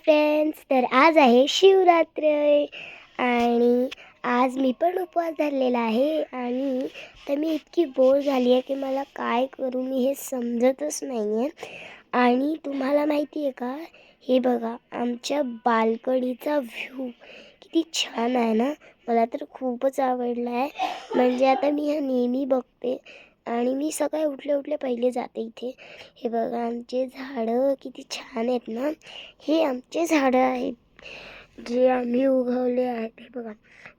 Friends, तर आज आहे शिवरात्री आणि आज मी पण उपवास धरलेला आहे आणि तर मी इतकी बोर झाली आहे की मला काय करू मी हे समजतच नाही आहे. आणि तुम्हाला माहिती आहे का, हे बघा आमच्या बाल्कनीचा व्ह्यू किती छान आहे ना. मला तर खूपच आवडला आहे. म्हणजे आता मी हा नेहमी बघते आणि मी सकाळी उठले पहिले जाते इथे. हे बघा आमचे झाडं किती छान आहेत ना. हे आमचे झाडं आहेत जे आम्ही उगवले आहेत. हे बघा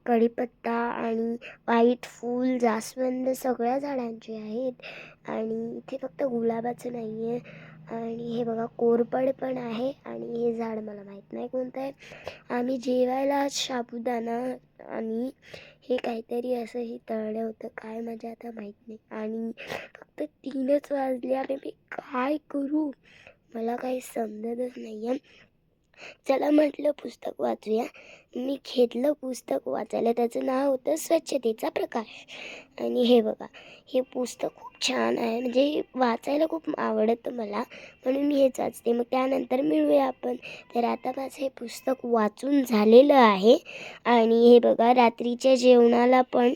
कढीपत्ता आणि व्हाईट फूल, जास्वंद सगळ्या झाडांचे आहेत. आणि इथे फक्त गुलाबाचं नाही आहे. आणि हे बघा कोरफड पण आहे आणि हे झाड मला माहीत नाही कोणतं आहे. आम्ही जेवायला साबुदाणा आणि हे काहीतरी असंही तळलं होतं, काय माझ्या आता माहीत नाही. आणि फक्त 3च वाजले आणि मी काय करू मला काही समजतच नाही आहे. चला म्हटलं पुस्तक वाचूया. मी घेतलं पुस्तक वाचायला. त्याचं नाव होतं स्वच्छतेचा प्रकाश. आणि हे बघा हे पुस्तक खूप छान आहे. म्हणजे वाचायला खूप आवडतं मला, म्हणून मी हेच वाचते. मग त्यानंतर मिळूया आपण. तर आता माझं हे पुस्तक वाचून झालेलं आहे. आणि हे बघा रात्रीच्या जेवणाला पण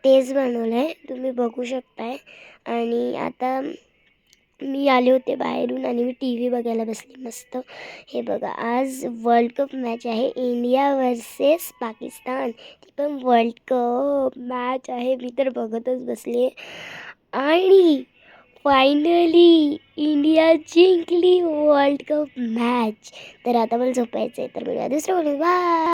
तेच बनवलं आहे, तुम्ही बघू शकताय. आणि आता मी आले होते बाहेरून आणि मी टी व्ही बघायला बसली मस्त. हे बघा आज वर्ल्ड कप मॅच आहे, इंडिया वर्सेस पाकिस्तान. ती पण वर्ल्ड कप मॅच आहे. मी तर बघतच बसले आणि फायनली इंडिया जिंकली वर्ल्ड कप मॅच. तर आता मला झोपायचं आहे. तर मिळूया दुसरं बोलू. बाय.